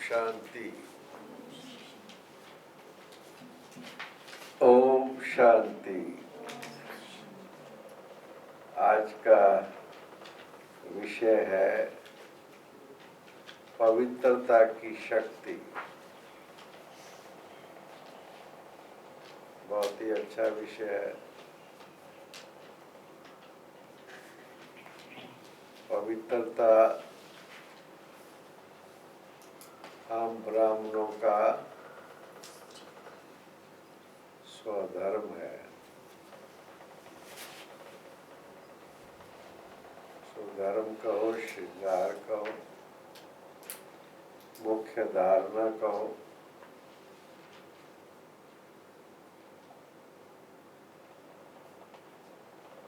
शांति। ओम शांति। आज का विषय है पवित्रता की शक्ति। बहुत ही अच्छा विषय है। पवित्रता हम ब्राह्मणों का स्वधर्म है। स्वधर्म कहो, श्रृंगार कहो, मुख्य धारणा कहो,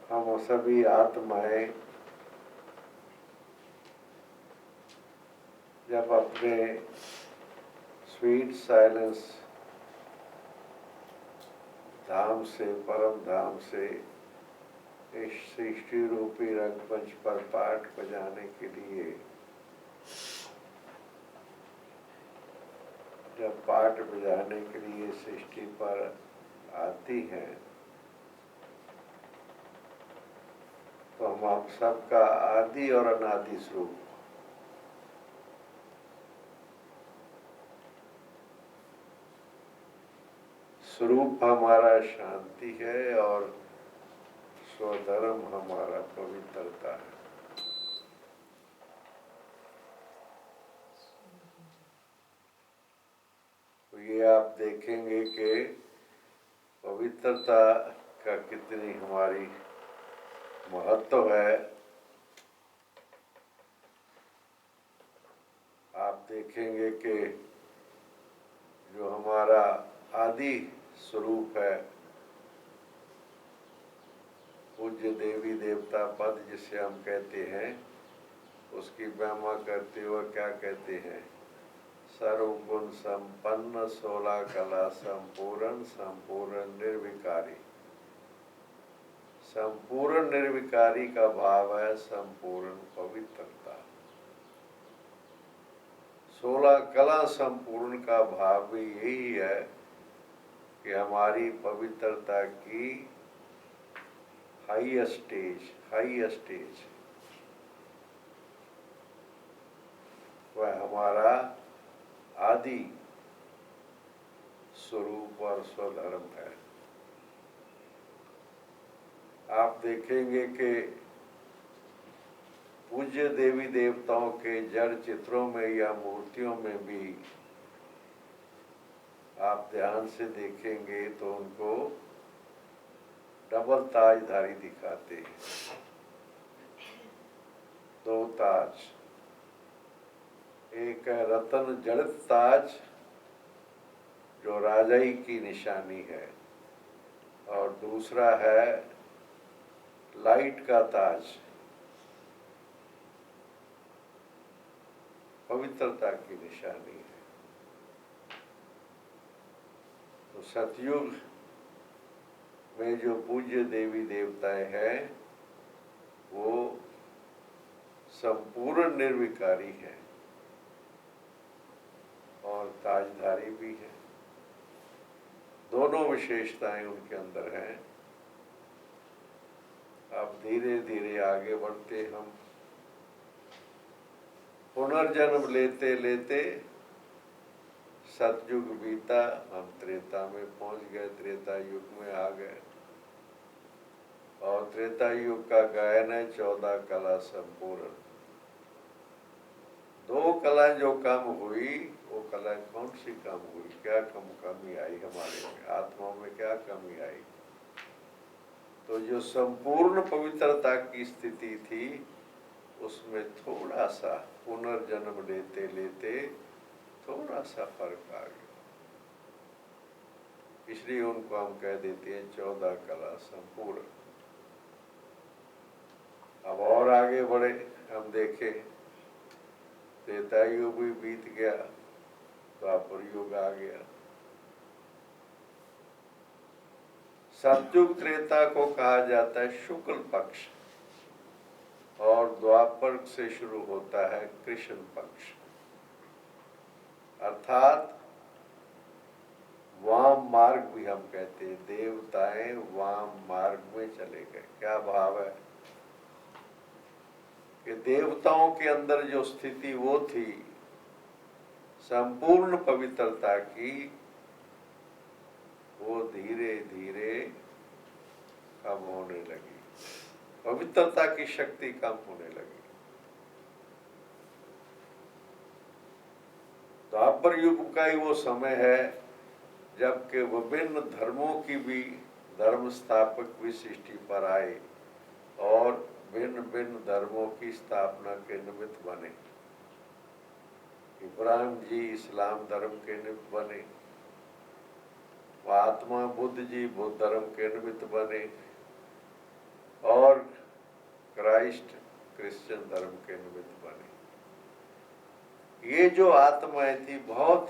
हम सभी आत्माएं जब अपने स्वीट साइलेंस धाम से, परम धाम से इस सृष्टि रूपी रंगमंच पर पाठ बजाने के लिए जब पाठ बजाने के लिए सृष्टि पर आती हैं, तो हम आप सबका आदि और अनादि स्वरूप हमारा शांति है और स्वधर्म हमारा पवित्रता है। तो ये आप देखेंगे कि पवित्रता का कितनी हमारी महत्व है। आप देखेंगे कि जो हमारा आदि स्वरूप है, पूज्य देवी देवता पद जिसे हम कहते हैं, उसकी महिमा करते हुए क्या कहते हैं? सर्वगुण संपन्न, 16 कला संपूर्ण, संपूर्ण निर्विकारी। संपूर्ण निर्विकारी का भाव है संपूर्ण पवित्रता। 16 कला संपूर्ण का भाव भी यही है कि हमारी पवित्रता की हाई स्टेज वह हमारा आदि स्वरूप और स्वधर्म है। आप देखेंगे कि पूज्य देवी देवताओं के जड़ चित्रों में या मूर्तियों में भी आप ध्यान से देखेंगे तो उनको डबल ताजधारी दिखाते हैं। 2 ताज, एक है रत्न जड़ित ताज जो राजाई की निशानी है, और दूसरा है लाइट का ताज, पवित्रता की निशानी है। तो सतयुग में जो पूज्य देवी देवताएं हैं वो संपूर्ण निर्विकारी हैं और ताजधारी भी है। दोनों विशेषताएं उनके अंदर हैं। अब धीरे धीरे आगे बढ़ते हम पुनर्जन्म लेते लेते सतयुग बीता, हम त्रेता में पहुंच गए, त्रेता युग में आ गए। और त्रेता युग का गायन है 14 कला संपूर्ण। 2 कला जो कम हुई, वो कला कौन सी कम हुई? क्या कमी आई हमारे में, आत्मा में क्या कमी आई? तो जो संपूर्ण पवित्रता की स्थिति थी उसमें थोड़ा सा पुनर्जन्म लेते लेते थोड़ा सा फर्क आ गया। इसलिए उनको हम कह देते हैं 14 कला संपूर्ण। अब और आगे बढ़े, हम देखें त्रेता युग भी बीत गया, द्वापर युग आ गया। सतयुग त्रेता को कहा जाता है शुक्ल पक्ष, और द्वापर से शुरू होता है कृष्ण पक्ष। अर्थात वाम मार्ग भी हम कहते हैं, देवताएं वाम मार्ग में चले गए। क्या भाव है कि देवताओं के अंदर जो स्थिति वो थी संपूर्ण पवित्रता की, वो धीरे धीरे कम होने लगी, पवित्रता की शक्ति कम होने लगी। द्वापर युग का ही वो समय है जबकि विभिन्न धर्मों की भी धर्म स्थापक भी सृष्टि पर आए और भिन्न भिन्न धर्मों की स्थापना के निमित्त बने। इब्राहिम जी इस्लाम धर्म के निमित्त बने, महात्मा बुद्ध जी बुद्ध धर्म के निमित्त बने और क्राइस्ट क्रिश्चियन धर्म के निमित्त बने। ये जो आत्माएं थी बहुत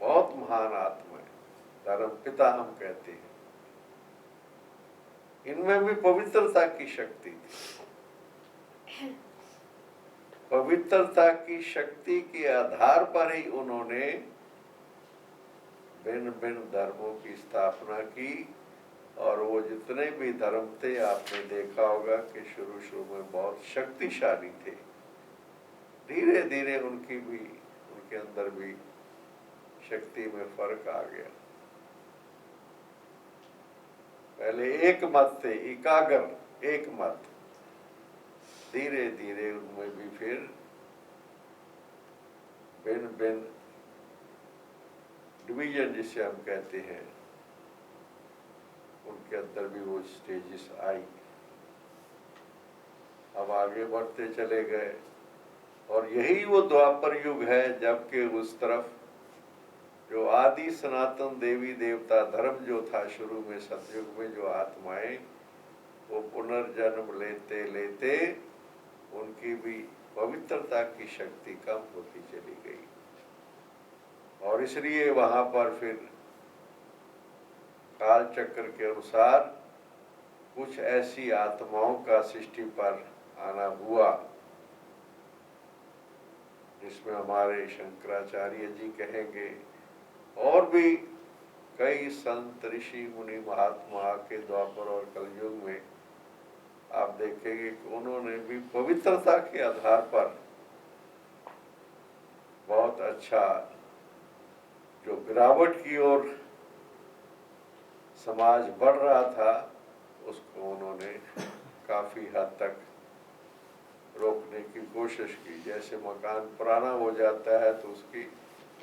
बहुत महान आत्माएं, धर्म पिता हम कहते हैं, इनमें भी पवित्रता की शक्ति थी। पवित्रता की शक्ति के आधार पर ही उन्होंने भिन्न भिन्न धर्मों की स्थापना की और वो जितने भी धर्म थे आपने देखा होगा कि शुरू शुरू में बहुत शक्तिशाली थे, धीरे धीरे उनके अंदर भी शक्ति में फर्क आ गया। पहले एक मत थे, एकाग्र एक मत, धीरे धीरे उनमें भी फिर भिन्न भिन्न डिवीजन जिसे हम कहते हैं, उनके अंदर भी वो स्टेजेस आई। अब आगे बढ़ते चले गए और यही वो द्वापर युग है जबकि उस तरफ जो आदि सनातन देवी देवता धर्म जो था शुरू में सतयुग में, जो आत्माएं वो पुनर्जन्म लेते लेते उनकी भी पवित्रता की शक्ति कम होती चली गई और इसलिए वहां पर फिर काल चक्र के अनुसार कुछ ऐसी आत्माओं का सृष्टि पर आना हुआ जिसमें हमारे शंकराचार्य जी कहेंगे और भी कई संत ऋषि मुनि महात्मा के द्वापर और कलयुग में आप देखेंगे कि उन्होंने भी पवित्रता के आधार पर बहुत अच्छा जो गिरावट की ओर समाज बढ़ रहा था उसको उन्होंने काफी हद तक रोकने की कोशिश की। जैसे मकान पुराना हो जाता है तो उसकी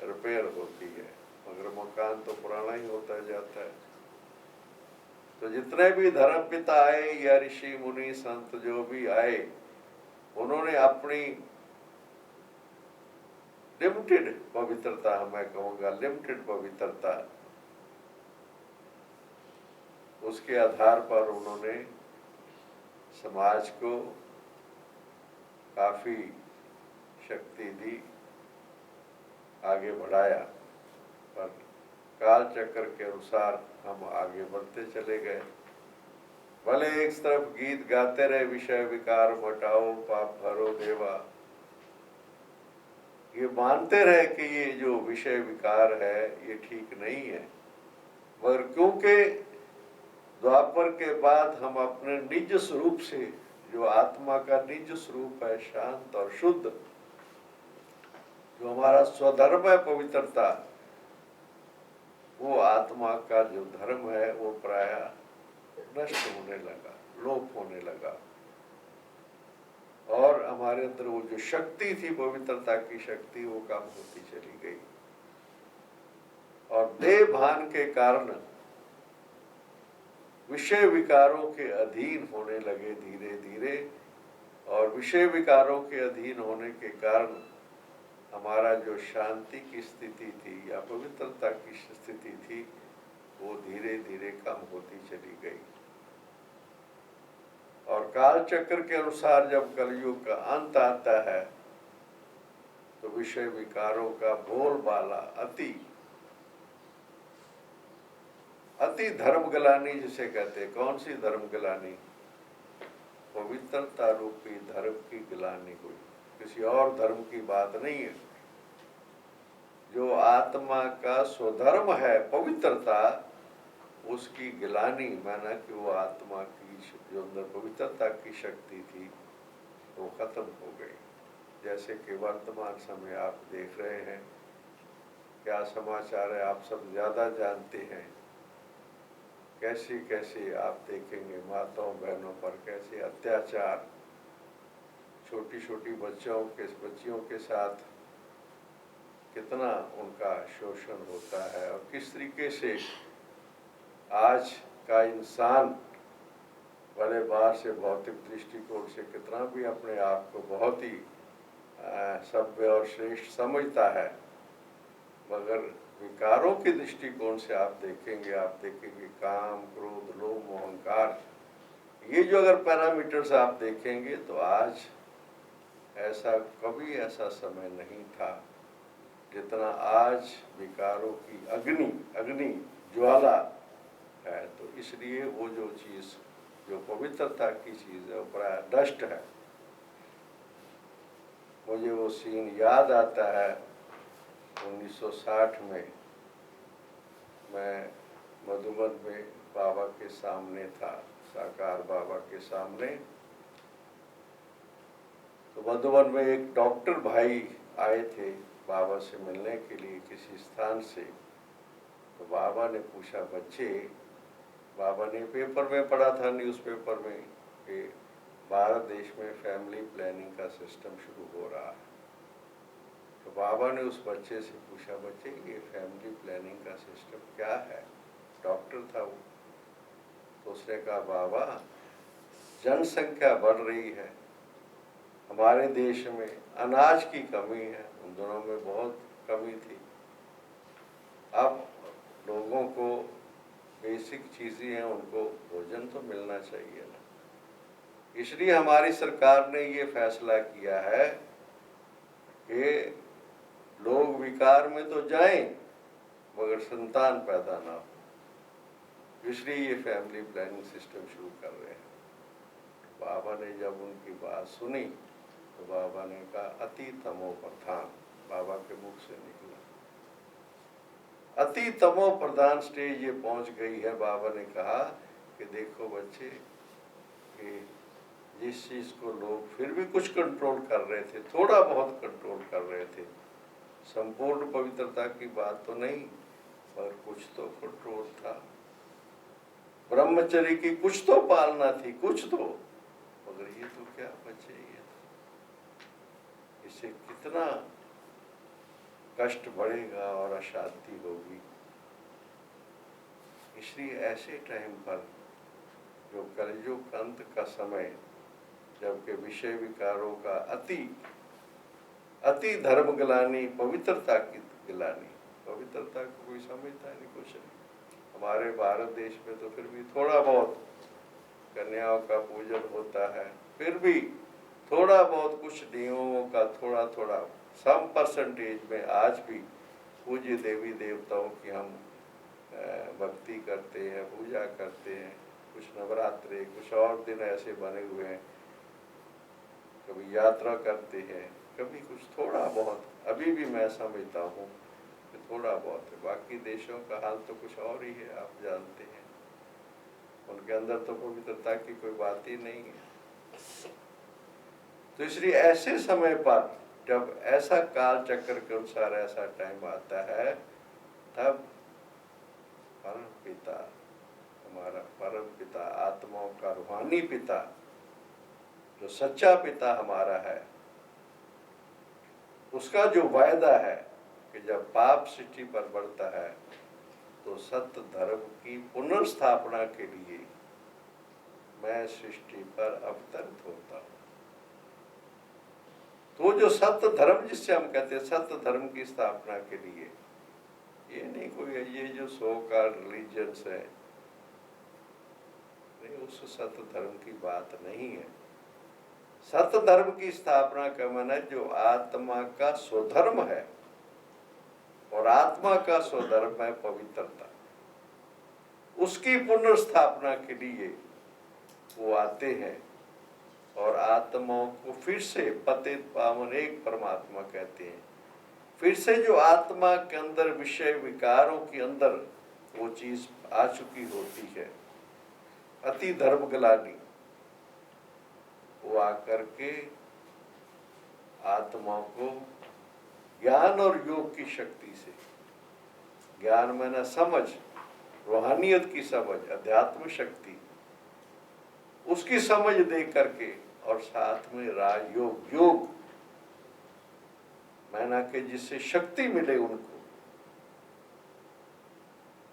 रिपेयर होती है, मगर मकान तो पुराना ही होता जाता है। तो जितने भी धर्म पिता आए या ऋषि मुनि संत जो भी आए, उन्होंने अपनी लिमिटेड पवित्रता, मैं कहूँगा लिमिटेड पवित्रता, उसके आधार पर उन्होंने समाज को काफी शक्ति दी, आगे बढ़ाया। पर काल चक्र के अनुसार हम आगे बढ़ते चले गए। भले एक तरफ गीत गाते रहे विषय विकार मटाओ पाप भरो देवा, ये मानते रहे कि ये जो विषय विकार है ये ठीक नहीं है, मगर क्योंकि द्वापर के बाद हम अपने निज स्वरूप से, जो आत्मा का निज स्वरूप है शांत और शुद्ध, जो हमारा स्वधर्म है पवित्रता, वो आत्मा का जो धर्म है वो प्राय नष्ट होने लगा, लोप होने लगा और हमारे अंदर वो जो शक्ति थी पवित्रता की शक्ति वो कम होती चली गई और देह भान के कारण विषय विकारों के अधीन होने लगे धीरे धीरे। और विषय विकारों के अधीन होने के कारण हमारा जो शांति की स्थिति थी या पवित्रता की स्थिति थी वो धीरे धीरे कम होती चली गई। और काल चक्र के अनुसार जब कलयुग का अंत आता है तो विषय विकारों का बोलबाला अति धर्म गलानी जिसे कहते हैं। कौन सी धर्म गलानी? पवित्रता रूपी धर्म की गिलानी हुई, किसी और धर्म की बात नहीं है। जो आत्मा का स्वधर्म है पवित्रता, उसकी गिलानी माना कि वो आत्मा की जो अंदर पवित्रता की शक्ति थी वो खत्म हो गई। जैसे कि वर्तमान समय आप देख रहे हैं, क्या समाचार है आप सब ज़्यादा जानते हैं। कैसे कैसे आप देखेंगे माताओं बहनों पर कैसे अत्याचार, छोटी छोटी बच्चियों के साथ कितना उनका शोषण होता है, और किस तरीके से आज का इंसान बड़े बाहर से भौतिक दृष्टिकोण से कितना भी अपने आप को बहुत ही सभ्य और श्रेष्ठ समझता है, मगर विकारों के दृष्टिकोण से आप देखेंगे काम, क्रोध, लोभ, अहंकार, ये जो अगर पैरामीटर्स आप देखेंगे तो आज कभी ऐसा समय नहीं था जितना आज विकारों की अग्नि ज्वाला है। तो इसलिए वो जो चीज़ जो पवित्रता की चीज़ है वो प्राय नष्ट है। मुझे वो सीन याद आता है 1960 में मैं मधुबन में बाबा के सामने था, साकार बाबा के सामने। तो मधुबन में एक डॉक्टर भाई आए थे बाबा से मिलने के लिए किसी स्थान से। तो बाबा ने पूछा, बच्चे, बाबा ने पेपर में पढ़ा था, न्यूज़पेपर में, कि भारत देश में फैमिली प्लानिंग का सिस्टम शुरू हो रहा है। तो बाबा ने उस बच्चे से पूछा, बच्चे ये फैमिली प्लानिंग का सिस्टम क्या है? डॉक्टर था वो। तो उसने कहा, बाबा जनसंख्या बढ़ रही है, हमारे देश में अनाज की कमी है, उन दोनों में बहुत कमी थी। अब लोगों को बेसिक चीज़ें हैं, उनको भोजन तो मिलना चाहिए ना। इसलिए हमारी सरकार ने ये फैसला किया है कि लोग विकार में तो जाएं मगर संतान पैदा ना हो, इसलिए ये फैमिली प्लानिंग सिस्टम शुरू कर रहे हैं। बाबा ने जब उनकी बात सुनी तो बाबा ने कहा, अति तमो प्रधान, बाबा के मुख से निकला, अति तमो प्रधान स्टेज ये पहुंच गई है। बाबा ने कहा कि देखो बच्चे, कि जिस चीज़ को लोग फिर भी कुछ कंट्रोल कर रहे थे, थोड़ा बहुत कंट्रोल कर रहे थे, संपूर्ण पवित्रता की बात तो नहीं, पर कुछ तो कंट्रोल था, ब्रह्मचर्य की कुछ तो पालना थी, कुछ तो। मगर ये तो क्या बचे, ये इससे कितना कष्ट बढ़ेगा और अशांति होगी। इसलिए ऐसे टाइम पर जो कलयुग अंत का समय, जबकि विषय विकारों का अति धर्म गिलानी, पवित्रता की गिलानी, पवित्रता को कोई समझता नहीं, कुछ नहीं। हमारे भारत देश में तो फिर भी थोड़ा बहुत कन्याओं का पूजन होता है, फिर भी थोड़ा बहुत कुछ नियमों का थोड़ा थोड़ा सम परसेंटेज में आज भी पूज्य देवी देवताओं की हम भक्ति करते हैं, पूजा करते हैं। कुछ नवरात्रे, कुछ और दिन ऐसे बने हुए हैं, कभी यात्रा करते हैं, कभी कुछ थोड़ा बहुत, अभी भी मैं समझता हूँ कि थोड़ा बहुत है। बाकी देशों का हाल तो कुछ और ही है, आप जानते हैं, उनके अंदर तो पवित्रता की कोई बात ही नहीं है। तो इसलिए ऐसे समय पर जब ऐसा काल चक्र के अनुसार ऐसा टाइम आता है, तब परम पिता, हमारा परम पिता, आत्माओं का रूहानी पिता, जो सच्चा पिता हमारा है, उसका जो वायदा है कि जब पाप सृष्टि पर बढ़ता है तो सत्य धर्म की पुनर्स्थापना के लिए मैं सृष्टि पर अवतरित होता हूँ। तो जो सत्य धर्म जिससे हम कहते हैं, सत्य धर्म की स्थापना के लिए, ये नहीं कोई ये जो सो कॉल्ड रिलीजियंस है, नहीं, उस सत्य धर्म की बात नहीं है। सत्य धर्म की स्थापना का मन है जो आत्मा का स्वधर्म है, और आत्मा का स्वधर्म है पवित्रता। उसकी पुनर्स्थापना के लिए वो आते हैं और आत्माओं को फिर से पतित पावन एक परमात्मा कहते हैं, फिर से जो आत्मा के अंदर विषय विकारों के अंदर वो चीज आ चुकी होती है, अति धर्म ग्लानि, वो आकर के आत्मा को ज्ञान और योग की शक्ति से, ज्ञान में न समझ, रूहानियत की समझ, अध्यात्म शक्ति, उसकी समझ दे करके, और साथ में राजयोग, योग मैंने कि जिससे शक्ति मिले उनको।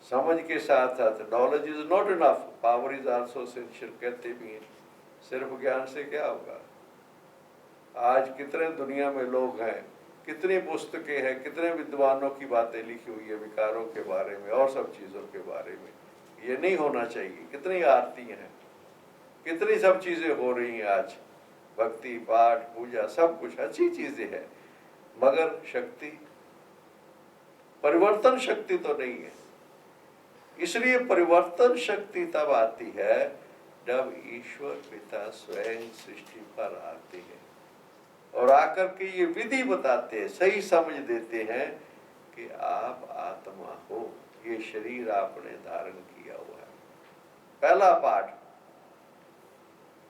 समझ के साथ साथ knowledge is not enough, power is also essential कहते भी हैं। सिर्फ ज्ञान से क्या होगा? आज कितने दुनिया में लोग हैं, कितनी पुस्तकें हैं, कितने विद्वानों की बातें लिखी हुई है विकारों के बारे में और सब चीजों के बारे में। ये नहीं होना चाहिए। कितनी आरतियां हैं, कितनी सब चीजें हो रही हैं आज, भक्ति पाठ पूजा सब कुछ अच्छी चीजें हैं, मगर शक्ति, परिवर्तन शक्ति तो नहीं है। इसलिए परिवर्तन शक्ति तब आती है जब ईश्वर पिता स्वयं सृष्टि पर आते हैं और आकर के ये विधि बताते हैं, सही समझ देते हैं कि आप आत्मा हो, ये शरीर आपने धारण किया हुआ है। पहला पाठ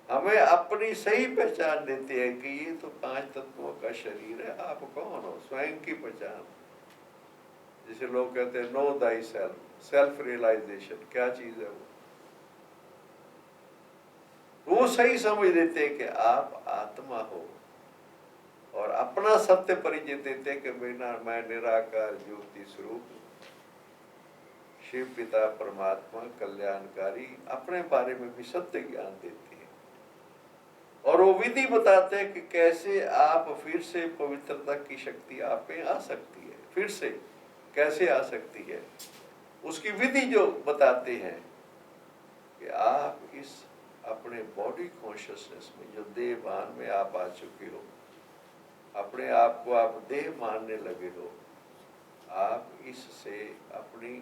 हमें अपनी सही पहचान देते हैं कि ये तो 5 तत्वों का शरीर है, आप कौन हो, स्वयं की पहचान। जिसे लोग कहते हैं know thyself, self realisation, क्या चीज है वो सही समझ देते हैं कि आप आत्मा हो और अपना सत्य परिचय देते हैं कि मैं निराकार ज्योति स्वरूप शिव पिता परमात्मा कल्याणकारी, अपने बारे में भी सत्य ज्ञान देते हैं। और वो विधि बताते हैं कि कैसे आप फिर से पवित्रता की शक्ति आप में आ सकती है, फिर से कैसे आ सकती है, उसकी विधि जो बताते हैं कि आप इस अपने बॉडी कॉन्शियसनेस में, जो देह भान में आप आ चुके हो, अपने आप को आप देह मानने लगे हो, आप इससे अपनी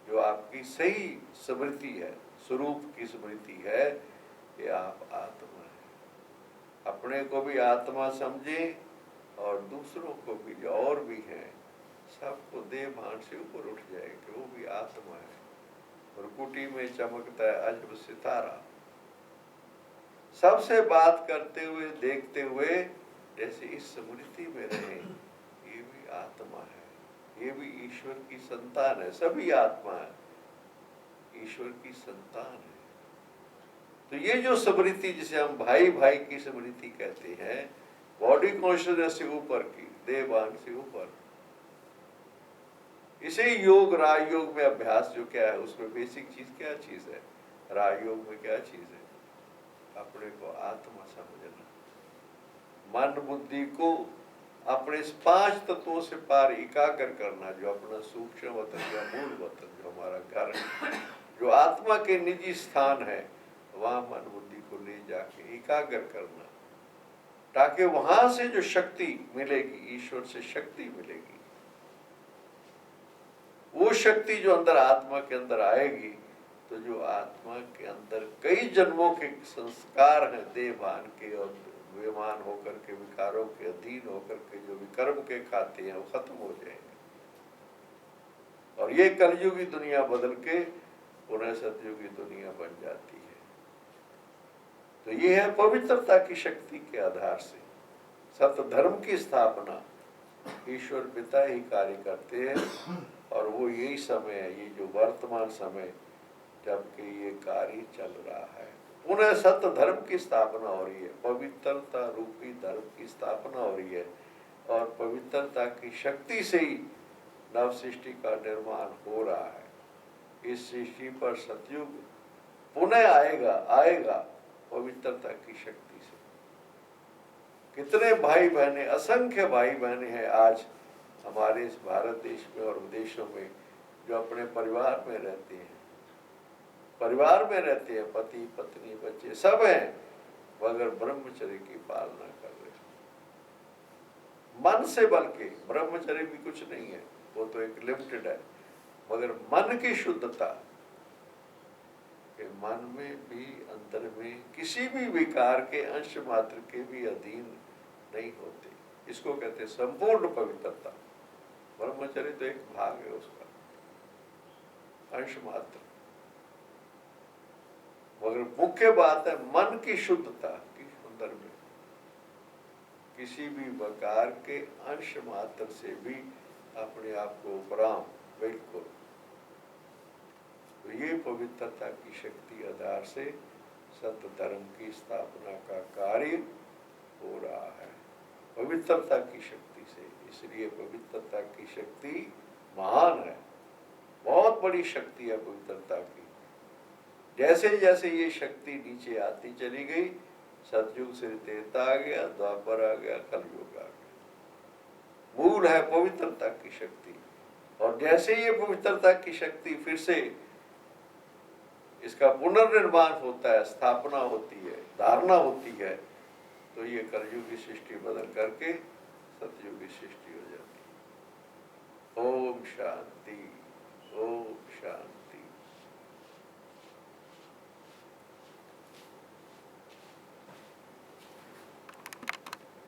जो आपकी सही स्मृति है, स्वरूप की स्मृति है कि आप आत्मा है, अपने को भी आत्मा समझें और दूसरों को भी जो और भी हैं सबको देह भान से ऊपर उठ जाए कि वो भी आत्मा है। और कुटी में चमकता है अजब सितारा, सबसे बात करते हुए देखते हुए जैसे इस स्मृति में रहे, ये भी आत्मा है, ये भी ईश्वर की संतान है, सभी आत्मा है, ईश्वर की संतान है। तो ये जो स्मृति जिसे हम भाई भाई की स्मृति कहते हैं, बॉडी कॉन्शियसनेस से ऊपर की, देहभान से ऊपर, इसे योग राजयोग में अभ्यास जो क्या है, उसमें बेसिक चीज क्या चीज है, राजयोग में क्या चीज है, अपने को आत्मा समझना, मन बुद्धि को अपने 5 तत्वों से पार एकाग्र करना, जो अपना सूक्ष्म वतन या मूल वतन, जो हमारा घर, जो आत्मा के निजी स्थान है, वहां मन बुद्धि को ले जाके एकाग्र करना, ताकि वहां से जो शक्ति मिलेगी, ईश्वर से शक्ति मिलेगी, वो शक्ति जो अंदर आत्मा के अंदर आएगी, तो जो आत्मा के अंदर कई जन्मों के संस्कार हैं देहभान के और विमान होकर के विकारों के अधीन होकर के जो विकर्म के खाते हैं, वो खत्म हो जाएंगे और ये कलयुगी दुनिया बदल के पुनः सतयुगी दुनिया बन जाती है। तो ये है पवित्रता की शक्ति के आधार से सत्य धर्म की स्थापना ईश्वर पिता ही कार्य करते हैं। और वो यही समय है, ये जो वर्तमान समय जबकि ये कार्य चल रहा है, पुनः सत्य धर्म की स्थापना हो रही है, पवित्रता रूपी धर्म की स्थापना हो रही है और पवित्रता की शक्ति से ही नव सृष्टि का निर्माण हो रहा है। इस सृष्टि पर सतयुग पुनः आएगा पवित्रता की शक्ति से। कितने भाई बहने, असंख्य भाई बहने हैं आज हमारे इस भारत देश में और विदेशों में, जो अपने परिवार में रहते हैं, पति पत्नी बच्चे सब हैं, मगर ब्रह्मचर्य की पालना कर रहे हैं मन से, बल्कि ब्रह्मचर्य भी कुछ नहीं है, वो तो एक लिमिटेड है, मगर मन की शुद्धता के मन में भी, अंदर में किसी भी विकार के अंश मात्र के भी अधीन नहीं होते। इसको कहते हैं संपूर्ण पवित्रता। ब्रह्मचर्य तो एक भाग है उसका, अंश मात्र। मगर मुख्य बात है मन की शुद्धता की संदर्भ में, किसी भी प्रकार के अंश मात्र से भी अपने आप को उपराम बिल्कुल। तो ये पवित्रता की शक्ति आधार से सत्य धर्म की स्थापना का कार्य हो रहा है, पवित्रता की शक्ति से। इसलिए पवित्रता की शक्ति महान है, बहुत बड़ी शक्ति है पवित्रता की। जैसे जैसे ये शक्ति नीचे आती चली गई, सतयुग से त्रेता आ गया, द्वापर आ गया, कलयुग आ गया। मूल है पवित्रता की शक्ति। और जैसे ये पवित्रता की शक्ति फिर से इसका पुनर्निर्माण होता है, स्थापना होती है, धारणा होती है, तो ये कलयुग की सृष्टि बदल करके सतयुग की सृष्टि हो जाती है। ओम शांति।